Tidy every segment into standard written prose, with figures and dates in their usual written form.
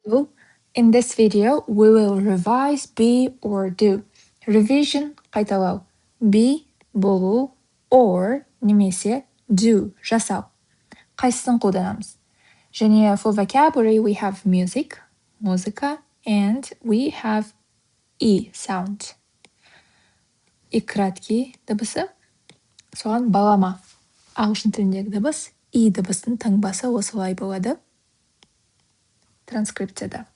So, in this video, we will revise be or do. Revision қайталау. Be болу or немесе do жасау. Қайсысын қолданамыз? Және for vocabulary, we have music, музыка, and we have e sound. И краткий дыбысы соған балама. Ағылшын тіліндегі дыбыс и дыбыстың таңбасы осылай болады. Транскрипцияда.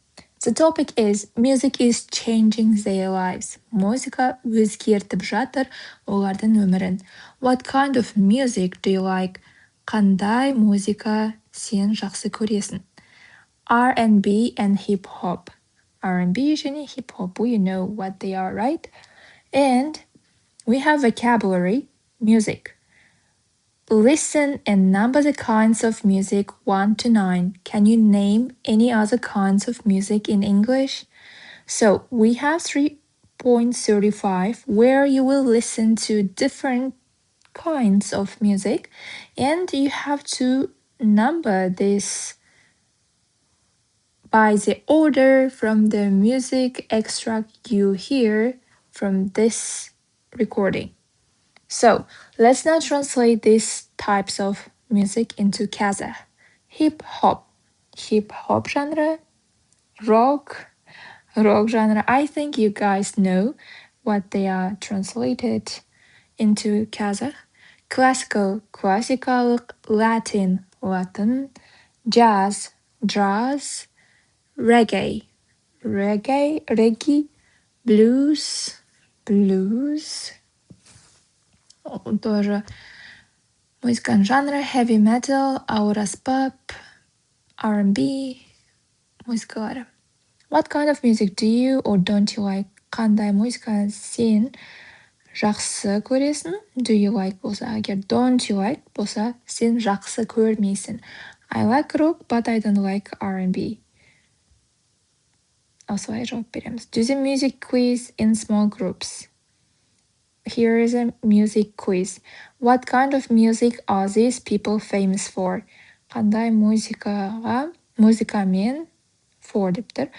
The topic is music is changing their lives. Музыка өзгертіп жатыр олардың өмірін. What kind of music do you like? Қандай музыка сен жақсы көресің? R&B and hip hop. R&B және hip hop. We know what they are, right? And we have vocabulary, music. Listen and number the kinds of music 1 to 9. Can you name any other kinds of music in English? So we have 3.35 where you will listen to different kinds of music and you have to number this by the order from the music extract you hear from this recording. So let's now translate these types of music into Kazakh. Hip hop genre, rock genre. I think you guys know what they are translated into Kazakh. Classical, Latin, jazz, reggae, blues, тоже музыканың жанры heavy metal, ауырас pop, R&B музыкалары. What kind of music do you or don't you like? Қандай музыка сен жақсы көресің? Do you like болса, егер don't you like болса, сен жақсы көрмейсің. I like rock, but I don't like R&B. Осылай жауап береміз. Do the music quiz in small groups. Here is a music quiz. What kind of music are these people famous for? Қандай музыкамен for деп тұр.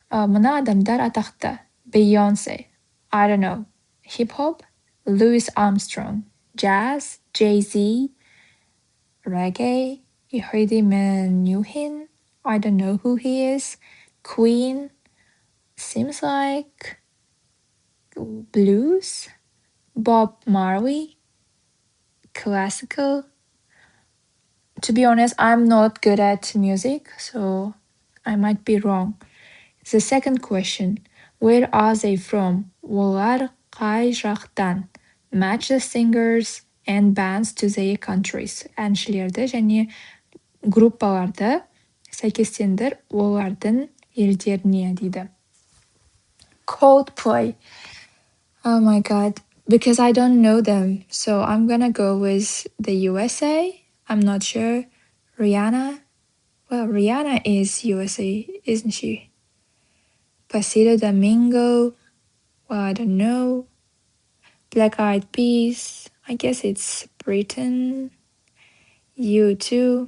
Мына адамдар атақты. Beyoncé. I don't know. Hip hop. Louis Armstrong. Jazz. Jay-Z. Reggae. Freddie Mercury. I don't know who he is. Queen. Seems like blues. Bob Marley, classical. To be honest, I'm not good at music, so I might be wrong. The second question, where are they from? Олар қай жақтан? Match the singers and bands to their countries. Әншілерді және группаларды сәйкестендір олардың елдеріне дейді. Coldplay. Oh my god. Because I don't know them, so I'm gonna go with the USA. I'm not sure. Rihanna. Well, Rihanna is USA, isn't she? Placido Domingo. Well, I don't know. Black Eyed Peas. I guess it's Britain. U2.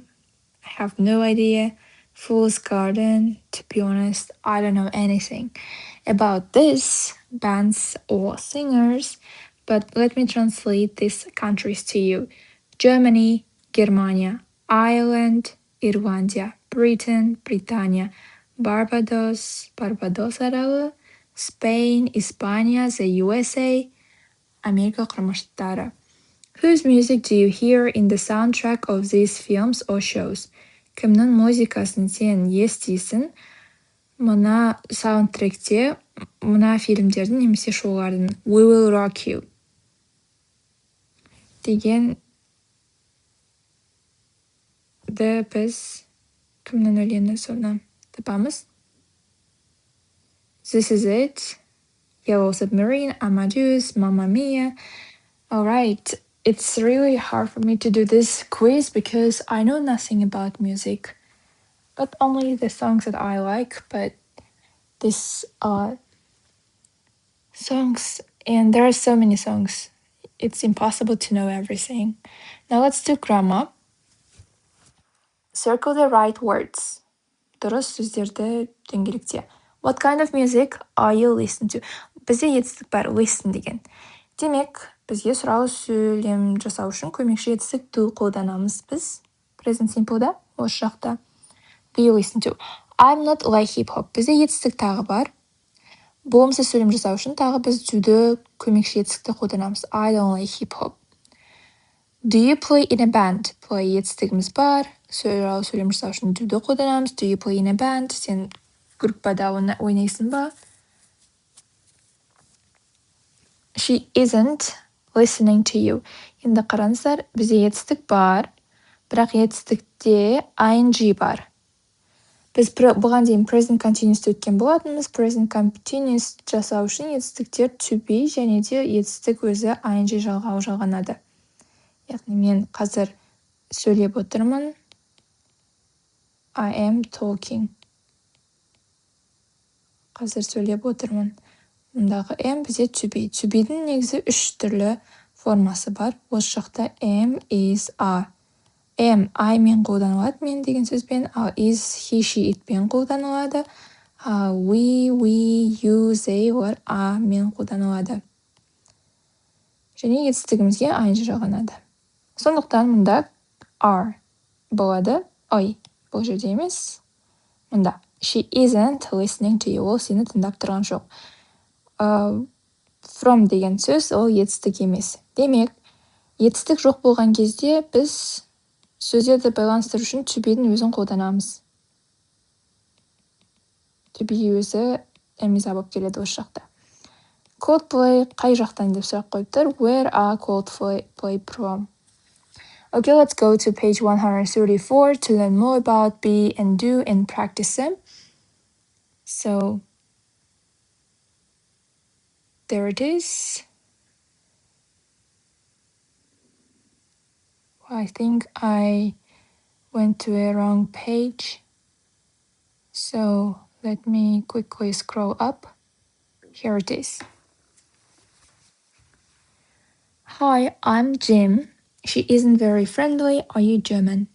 I have no idea. Fool's Garden. To be honest, I don't know anything about these bands or singers. But let me translate these countries to you. Germany, Germania, Ireland, Irlanda, Britain, Britannia, Barbados, аралы, Spain, Испания, the USA, Америка Құрама Штаттары. Whose music do you hear in the soundtrack of these films or shows? Кімнің музыкасын сен естисің? Мына саундтректе, мына фильмдердің немесе шоулардың We Will Rock You деген біз кімнің өлеңі соны табамыз. This is it. Yellow Submarine, Amadeus, Mamma Mia. Alright, it's really hard for me to do this quiz because I know nothing about music, but only the songs that I like, but these songs, and there are so many songs. It's impossible to know everything. Now let's do grammar. Circle the right words. дұрыс сөздерді дөңгелекте. What kind of music are you listening to? Бізде етістік бар, listen деген. Демек, бізге сұрау сөйлем жасау үшін көмекші етістік do қолданамыз біз. Present simple'да, осы жақта. Do you listen to? I'm not like hip-hop. Бізде етістік тағы бар. Болымсыз сөйлем жасау үшін тағы біз do'ды көмекші етістікті қолданамыз. I don't like hip-hop. Do you play in a band? Play етістігіміз бар. Сұрау сөйлем жасау үшін do'ды қолданамыз. Do you play in a band? Сен группада ойнайсың ба? She isn't listening to you. Енді қараңыздар, бізде етістік бар, бірақ етістікте ing бар. Біз бұған дейін present continuous өткен болатынбыз. Present continuous жасау үшін етістіктер to be және де етістік өзі ing жалғанады. Яғни мен қазір сөйлеп отырмын. I am talking. Қазір сөйлеп отырмын. Мұндағы am бізде to be. To be'дің негізі 3 түрлі формасы бар. Осы жақта am, is, are. Am, I мен қолданылады, мен деген сөзбен, ал is, he, she, it мен қолданылады. We, you, they, олар are мен қолданылады. Және етістігімізге ing жалғанады. Сондықтан мұнда are болады. Ой, бұл жерде емес. Мұнда she isn't listening to you. Ол сені тыңдап тұрған жоқ. From деген сөз ол етістік емес. Демек, етістік жоқ болған кезде біз сөздерді байланыстыру үшін to be'дің өзін қолданамыз. To be өзі эмиза болып келеді осы жақта. Coldplay қай жақтан деп сұрақ қойып тұр. Where are Coldplay from? Okay, let's go to page 134 to learn more about be and do and practice them. So, there it is. I think I went to a wrong page. So, let me quickly scroll up. Here it is. Hi, I'm Jim. She isn't very friendly. Are you German?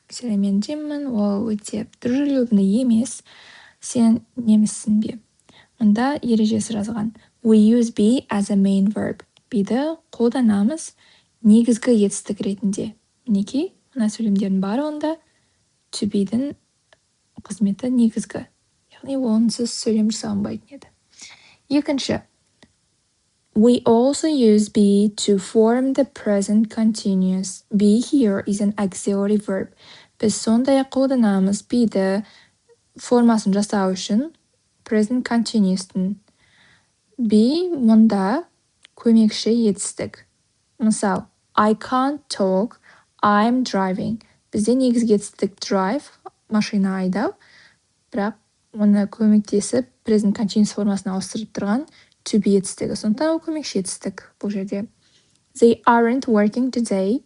Сәлем, мен Джиммін. Ол өте дружелюбный емес. Сен неміссің бе? Мұнда ережесі жазған. We use be as a main verb. Be'ді қолданамыз негізгі етістік ретінде. Мінекей, мына сөйлемдердің барлығында to be'дің қызметі негізгі. Яғни онсыз сөйлем жасалынбайтын еді. Екінші. We also use be to form the present continuous. Be here is an auxiliary verb. Біз сондай-ақ қолданамыз be'ді формасын жасау үшін present continuous'тың. Be мұнда көмекші етістік. Мысал, I can't talk, I'm driving. Бізде негізгі етістік drive, машина айдау, бірақ оны көмектесіп present continuous формасына ауыстырып тұрған to be етістігі. Сондықтан ол көмекші етістік бұл жерде. They aren't working today.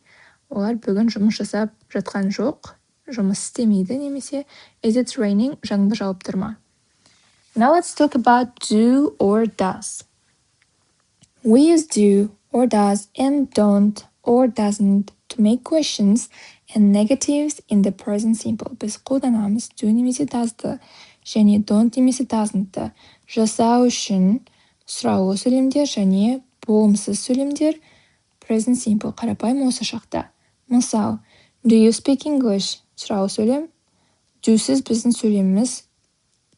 Олар бүгін жұмыс жасап жатқан жоқ. Жұмыс істемейді немесе is it raining? Жаңбыр жауып тұр ма? Now let's talk about do or does. We use do or does and don't or doesn't to make questions and negatives in the present simple. Біз қолданамыз do немесе does'ты және don't немесе doesn'тты жасау үшін сұраулы сөйлемдер және болымсыз сөйлемдер present simple қарапайым осы шақта. Мысал, do you speak English? Сұраулы сөйлем. Do'сіз біздің сөйлеміміз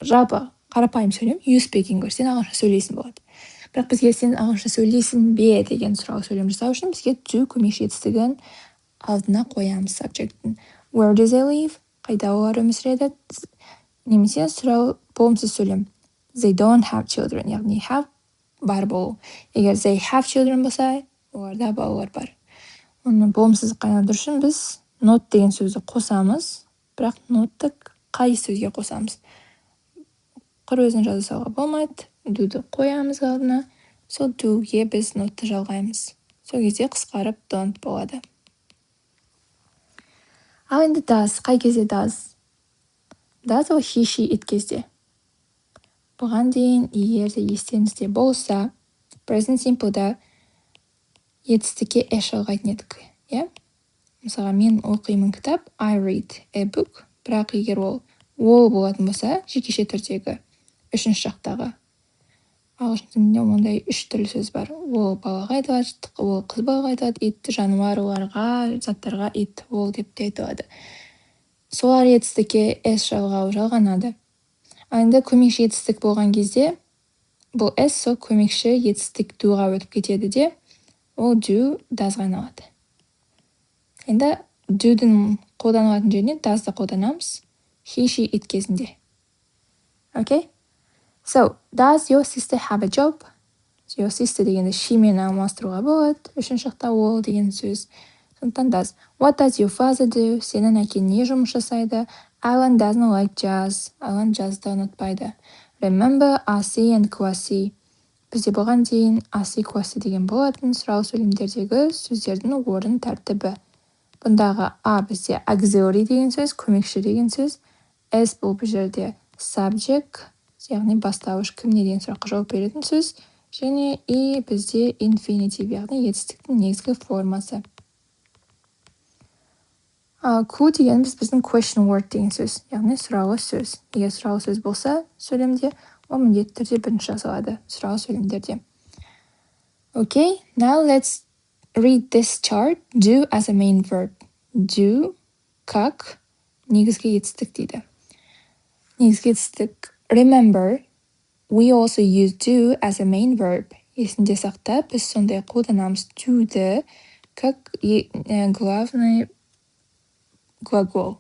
жалпы қарапайым сөйлем. You speak English. Сен ағылшынша сөйлейсің болады. Бірақ бізге сен ағылшынша сөйлейсің бе деген сұраулы сөйлем жасау үшін бізге do көмекші етістігін алдына қоямыз subject'тің. Where do they live? Қайда олар өмір сүреді? Немесе сұрау болымсыз сөйлем. They don't have children. Яғни have бар болу. Егер they have children болса, оларда балалар бар. Оны болымсыз қайнадыру үшін біз not деген сөзді қосамыз, бірақ not'ты қай сөзге қосамыз? Құр өзін жаза салуға болмайды. Do'ды қоямыз алдына. Сол do'ге біз not'ты жалғаймыз. Сол кезде қысқарып don't болады. Ал енді does, қай кезде does? Does ол he, she, it кезде. Бұған дейін егер де естеріңізде болса, present simple'да етістікке s жалғайтын едік. Мысалға, мен оқимын кітап, I read a book. Бірақ егер ол ол болатын болса, жекеше түрдегі, үшінші жақтағы. Ағылшын тілінде ондай 3 түрлі сөз бар. Ол балаға айтылады, ол қыз балаға айтылады, ит жануарларға, заттарға ит, ол деп те айтылады. Солар етістікке с жалғанады. Енді көмекші етістік болған кезде, бұл с сол көмекші етістік доға өтіп кетеді де, ол do doesға айналады. Енді do'дың қолданылатын жеріне does'ды қолданамыз. He, she, it кезінде. Okay? So, does your sister have a job? Your sister дегенде she мен алмастыруға болады. Үшінші жақта ол деген сөз. Сондықтан does. What does your father do? Сенің әкең не жұмыс жасайды? Alan doesn't like jazz. Alan jazzды ұнатпайды. Remember Asi and Kwasi. Бізде болған дейін Asi, Kwasi деген болатын сұрау сөйлемдердегі сөздердің орын тәртібі. Бұндағы A бізде auxiliary деген сөз, көмекші деген сөз. S бұл жерде subject, яғни бастауыш, кім не деген сұраққа жауап беретін сөз. Және E бізде infinitive, яғни етістіктің негізгі формасы. Q деген біздің question word деген сөз, яғни сұрауы сөз. Егер сұрауы сөз болса сөйлемде, ол міндетті түрде бірінші жасалады сұрауы сөйлемдерде. Okay, now let's read this chart. Do as a main verb. Do, как, негізгі етістік дейді. Негізгі етістік. Remember, we also use do as a main verb. Есінде сақта, біз сондай қолданамыз do'ды как главный глагол.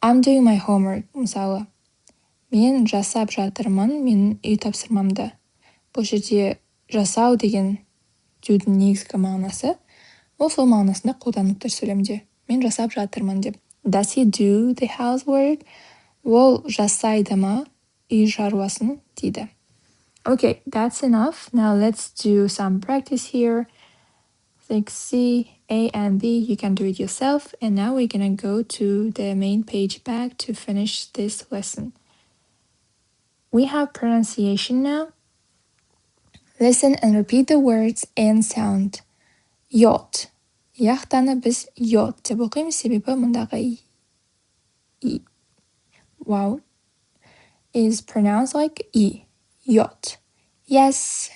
I'm doing my homework. Мысалы, мен жасап жатырмын, менің үй тапсырмамды. Бұл жерде жасау деген do'дың негізгі мағынасы. Ол сол мағынасында қолданылып тұр сөйлемде. Мен жасап жатырмын деп. Does he do the housework? Ол жасайды ма үй шаруасын дейді. Okay, that's enough. Now let's do some practice here. Like C, A, and B, you can do it yourself. And now we're gonna go to the main page back to finish this lesson. We have pronunciation now. Listen and repeat the words and sound. Yacht. Яхтаны біз yacht деп оқимыз, себебі мұндағы wow is pronounced like E. Yacht. Yes,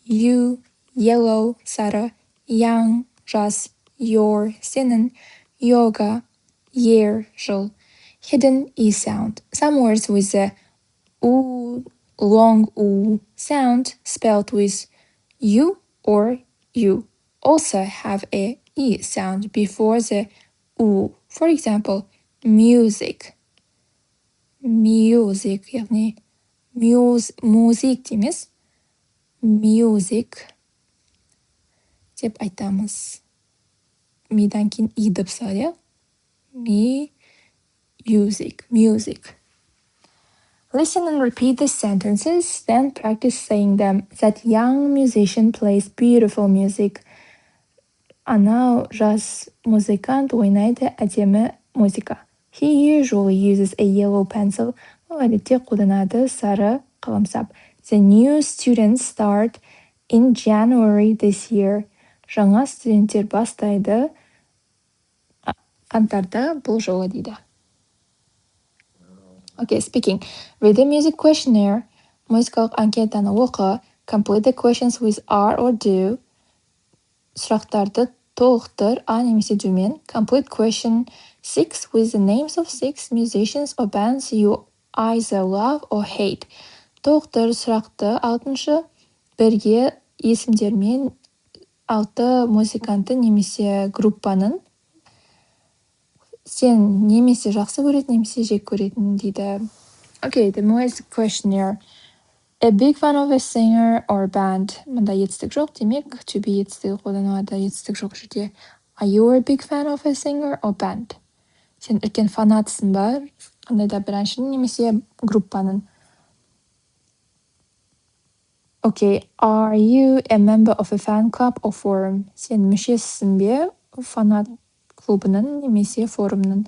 you, yellow, сары, young, жас, your, сенің, yoga, year, жыл. Hidden E sound. Some words with the U, long U sound spelled with U or U also have a E sound before the U. For example, music. Music, яғни music дейміз. Music деп айтамыз. Мидан кейін И деп салады. Music. Listen and repeat the sentences, then practice saying them. That young musician plays beautiful music. Анау жас музыкант ойнайды әдемі музыка. He usually uses a yellow pencil. Ол әдетте қолданады сары қаламсап. The new students start in January this year. Жаңа студенттер бастайды қаңтарда бұл жолы дейді. Okay, speaking. Read the music questionnaire. Музыкалық анкетаны оқы. Complete the questions with are or do. Сұрақтарды толықтыр а немесе домен. Complete question 6 with the names of 6 musicians or bands you either love or hate. Толықтыр сұрақты 6-шы бірге есімдермен 6 музыканты немесе группаның сен немесе жақсы көретін, немесе жек көретін дейді. Okay, the music questionnaire. A big fan of a singer or band. Мұнда етістік жоқ, демек to be етістігі қолданылады, етістік жоқ жерде. Are you a big fan of a singer or band? Сен үлкен фанатсың ба, қандай да бір әншінің немесе группаның. Okay, are you a member of a fan club or forum? Сен мүшесің бе фанат клубының немесе форумның.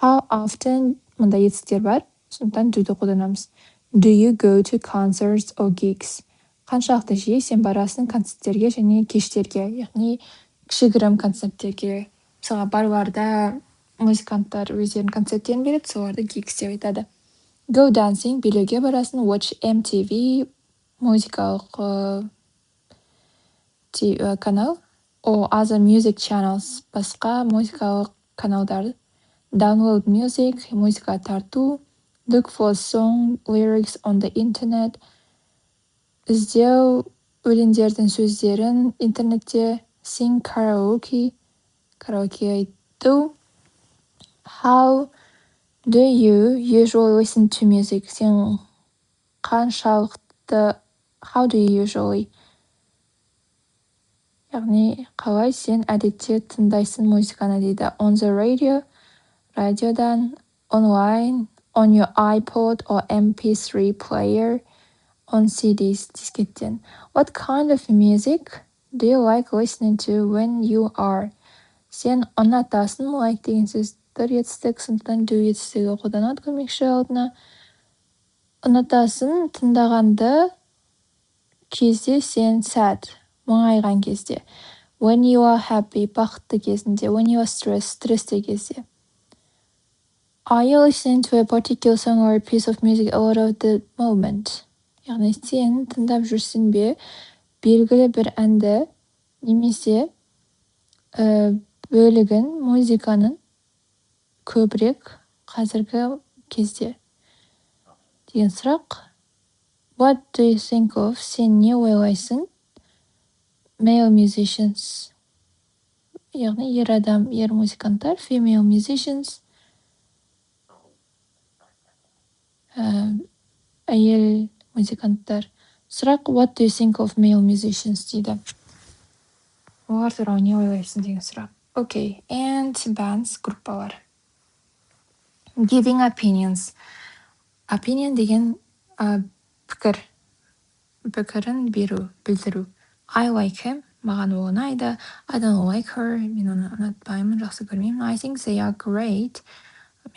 How often, мұнда етістіктер бар, сондықтан do'ды қолданамыз. Do you go to concerts or gigs? Қаншалықты жиі сен барасың концерттерге және кештерге, яғни кішігірім концерттерге. Мысалға барларда музыканттар өздерінің концерттерін береді, соларды gigs деп айтады. Go dancing, билеуге барасың. Watch MTV, музыкалық канал. Or other music channels, басқа музыкалық каналдар. Download music, музыка тарту. Look for song lyrics on the internet. Іздеу өлеңдердің сөздерін интернетте. Sing karaoke, караоке айту. How do you usually listen to music? Сен қаншалықты, how do you usually, яғни қалай сен әдетте тыңдайсың музыканы дейді. On the radio, радиодан. Online, on your iPod or MP3 player. On CDs, дискеттен. What kind of music do you like listening to when you are? Сен ұнатасың, like деген сөздер етістік, сондықтан do етістігі қолданады көмекші алдына. Ұнатасың тыңдағанды кезде сен sad, мұңайған кезде. When you are happy, бақытты кезінде. When you are stressed, стрессте кезде. Are you listening to a particular song or a piece of music a lot of the moment? Яғни сен тыңдап жүрсің бе белгілі бір әнді немесе бөлігін музыканың көбірек қазіргі кезде деген сұрақ. What do you think of? Сен не ойлайсың? Male musicians, яғни ер музыканттар. Female musicians, әйел музыканттар. Сұрақ, what do you think of male musicians дейді. Олар туралы не ойлайсың деген сұрақ. Okay, and bands, группалар. Giving opinions. Opinion деген пікір. Пікірін беру, білдіру. I like him, маған ол ұнайды. I don't like her, мен оны ұнатпаймын, жақсы көрмеймін. I think they are great.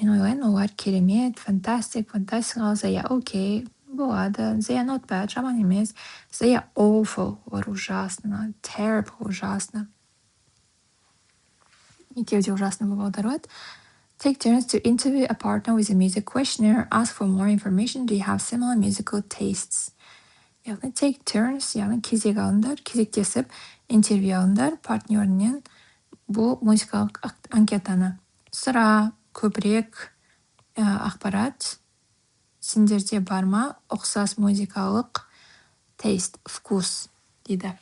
Мен ойлаймын, олар керемет, fantastic, they are okay, болады. They are not bad, жаман емес. They are awful, олар ужасно. Terrible, ужасно. Екеуі де ужасно болып аударылады. Take turns to interview a partner with a music questionnaire. Ask for more information. Do you have similar musical tastes? Яғни take turns, яғни кезек алыңдар, кезектесіп интервью алыңдар партнерінен. Бұл музыкалық анкетаны. Сұра, көбірек ақпарат. Сендерде бар ма ұқсас музыкалық taste, вкус дейді.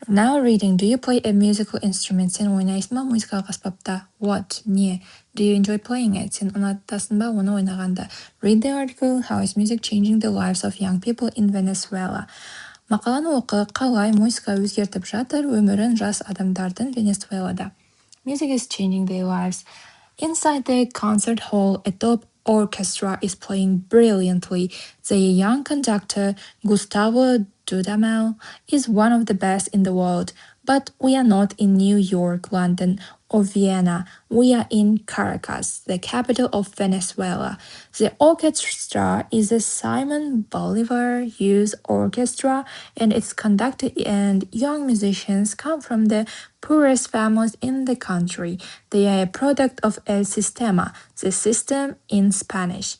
Now reading. Do you play a musical instrument? Сен ойнайсың ба музыкалық аспапта? What? Не? Do you enjoy playing it? Сен ұнатасың ба оны ойнағанда? Read the article. How is music changing the lives of young people in Venezuela? Мақаланы оқы, қалай музыка өзгертіп жатыр өмірін жас адамдардың Венесуэлада. Music is changing their lives. Inside the concert hall, a top orchestra is playing brilliantly. The young conductor, Gustavo Dudamel, is one of the best in the world. But we are not in New York, London, or Vienna. We are in Caracas, the capital of Venezuela. The orchestra is a Simon Bolivar Youth Orchestra, and its conductor and young musicians come from the poorest families in the country. They are a product of El Sistema, the system in Spanish.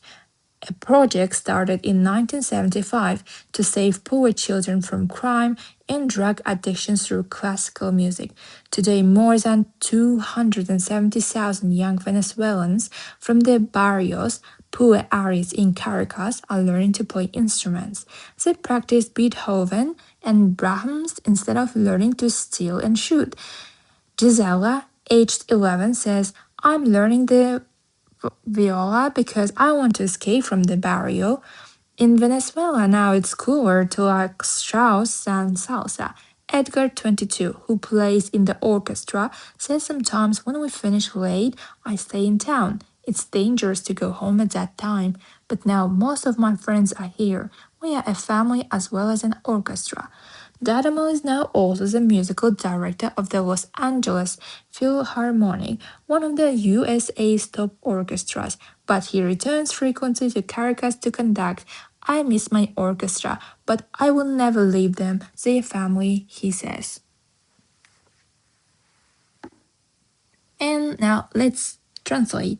A project started in 1975 to save poor children from crime and drug addiction through classical music. Today, more than 270,000 young Venezuelans from the barrios, poor areas in Caracas, are learning to play instruments. They practice Beethoven and Brahms instead of learning to steal and shoot. Gisela, aged 11, says, I'm learning the viola because I want to escape from the barrio. In Venezuela now it's cooler to like Strauss than salsa. Edgar, 22, who plays in the orchestra, says sometimes when we finish late, I stay in town. It's dangerous to go home at that time, but now most of my friends are here. We are a family as well as an orchestra. Dudamel is now also the musical director of the Los Angeles Philharmonic, one of the USA's top orchestras, but he returns frequently to Caracas to conduct. I miss my orchestra, but I will never leave them, their family, he says. And now let's translate.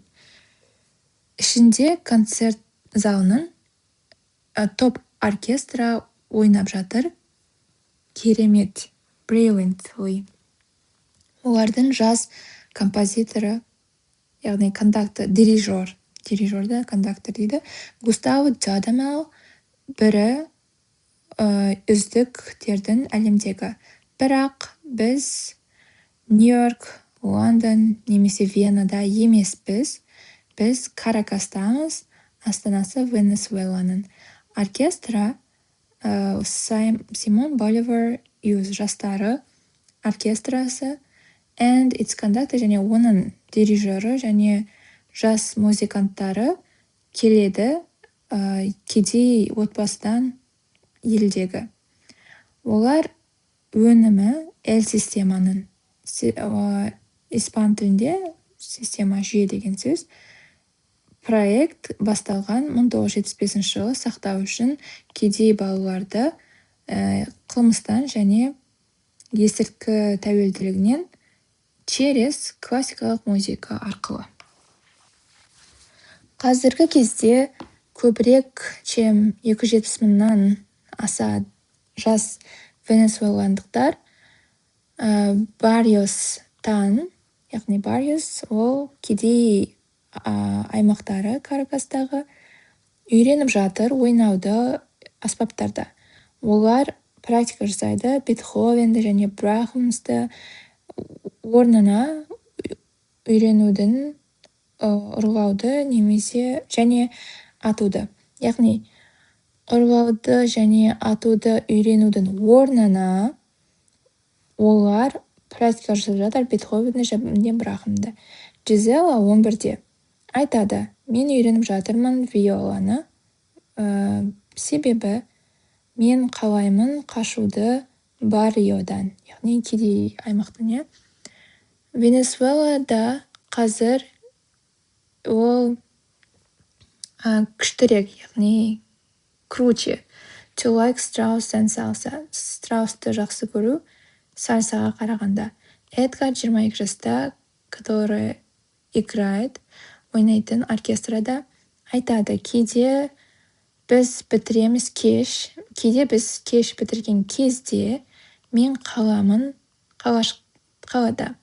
Ішінде концерт залының топ оркестра ойнап жатыр. Керемет. Brilliantly. Олардың жас композиторы, яғни кондактор, дирижерді кондактор дейді. Густаво Дудамел бірі үздіктердің әлемдегі. Бірақ біз Нью-Йорк, Лондон немесе Венада емеспіз. Біз Каракастамыз, астанасы Венесуэланың. Оркестра Симон Боливар Юз жастары оркестрасы, and its conductor және оның дирижері және жас музыканттары келеді кедей отбасыдан елдегі. Олар өнімі системаның, испан тілінде система жүйе деген сөз. Проект басталған 1975 жылы сақтау үшін кедей балаларды қылмыстан және есірткі тәуелділігінен через классикалық музыка арқылы. Қазіргі кезде көбірек чем 270 мыңнан аса жас венесуэландықтар барриостан, яғни барриос ол кедей аймақтары Каракастағы үйреніп жатыр ойнауды аспаптарда. Олар практика жасайды, Бетховенді және Брахмсты орнына үйренудің ұрлауды немесе және атуды. Яғни ұрлауды және атуды үйренудің орнына олар практика жасап жатыр Бетховенді және Брахмды. Жизела 11-де айтады, мен үйреніп жатырмын виоланы, себебі мен қалаймын қашуды барриодан, яғни кедей аймақтан. Венесуэлада қазір ол күштірек, яғни круче. To like Strauss and salsa. Страусты жақсы көру сальсаға қарағанда. Эдгар 22 жаста, который играет, ойнайтын оркестрада айтады, кейде біз бітіреміз кеш, кейде біз кеш бітірген кезде мен қаламын қалашықта.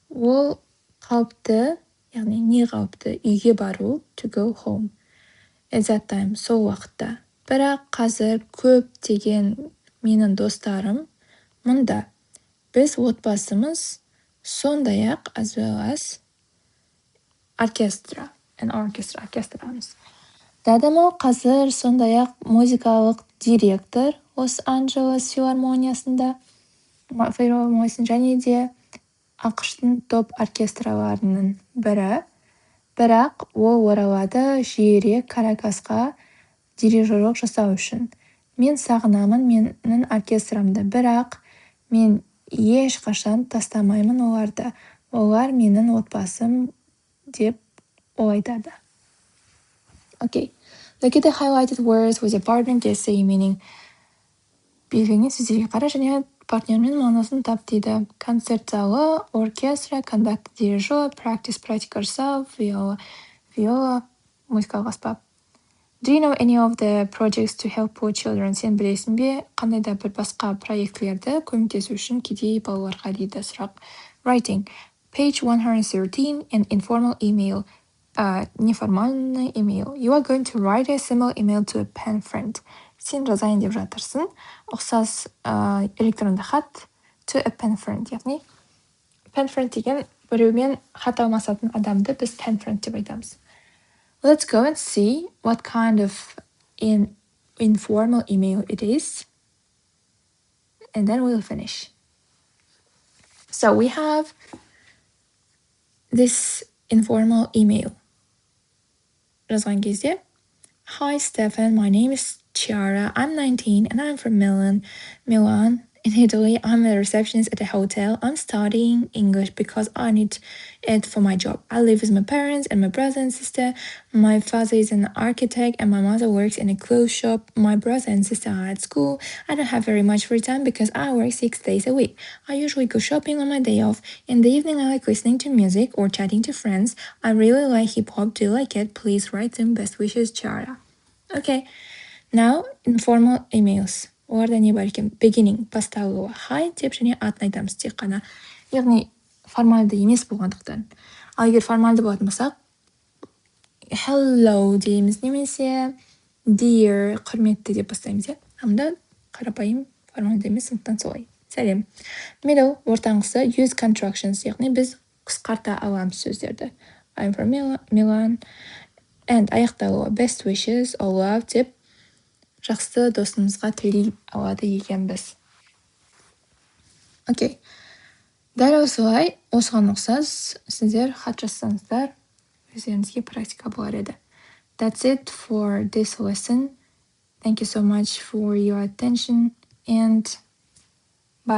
Ол қауіпті, яғни не қауіпті, үйге бару, to go home. At that time, сол уақытта. Бірақ қазір көптеген менің достарым мұнда. Біз отбасымыз сондай-ақ as well as оркестрамыз. Дадамел қазір сондай-ақ музыкалық директор Лос-Анджелес филармониясында және де ақштың топ оркестраларының бірі. Бірақ ол оралады жиірек Каракасқа дирижерлік жасау үшін. Мен сағынамын менің оркестрамды, бірақ мен ешқашан тастамаймын оларды. Олар менің отбасым деп ол айтады. Okay. Look at the highlighted words with a partner essay meaning. Белгіленген сөздерге қара және партнермен мағынасын тап дейді. Концерт залы, оркестра, кондактор, дирижер, практика жасау, виола, музыкалық аспап. Do you know any of the projects to help poor children? Сен білесің бе, қандай да бір басқа проектілерді көмектесу үшін кедей балаларға дейді сұрақ. Writing. Page 113 an informal email. Неформальный email. You are going to write a similar email to a pen friend. Сен жазайын деп жатырсың. Ұқсас электронды хат to a pen friend. Яғни pen friend деген біреумен хат алмасатын адамды біз pen friend деп айтамыз. Let's go and see what kind of informal email it is. And then we'll finish. So we have this informal email. Жазған кезде, Hi Stefan, my name is Chiara. I'm 19 and I'm from Milan, In Italy, I'm a receptionist at a hotel. I'm studying English because I need it for my job. I live with my parents and my brother and sister. My father is an architect and my mother works in a clothes shop. My brother and sister are at school. I don't have very much free time because I work 6 days a week. I usually go shopping on my day off. In the evening, I like listening to music or chatting to friends. I really like hip hop. Do you like it? Please write them. Best wishes, Chara. Okay. Now, informal emails. Оларда не бар екен? Beginning, басталуы, hi деп және атын айтамыз тек қана. Яғни формальды емес болғандықтан. Ал егер формальды болатын болсақ, hello дейміз немесе dear, құрметті деп бастаймыз, иә. Амда қарапайым формальды емес, сондықтан солай. Сәлем. Middle, ортаңғысы, use contractions, яғни біз қысқарта аламыз сөздерді. I'm from Milan. And аяқталуы, best wishes, all love деп жақсы досымызға тілей алады екенбіз. Окей. Дәл осылай, осыған ұқсас, сіздер хат жазсаңыздар, өздеріңізге практика болар еді. That's it for this lesson. Thank you so much for your attention and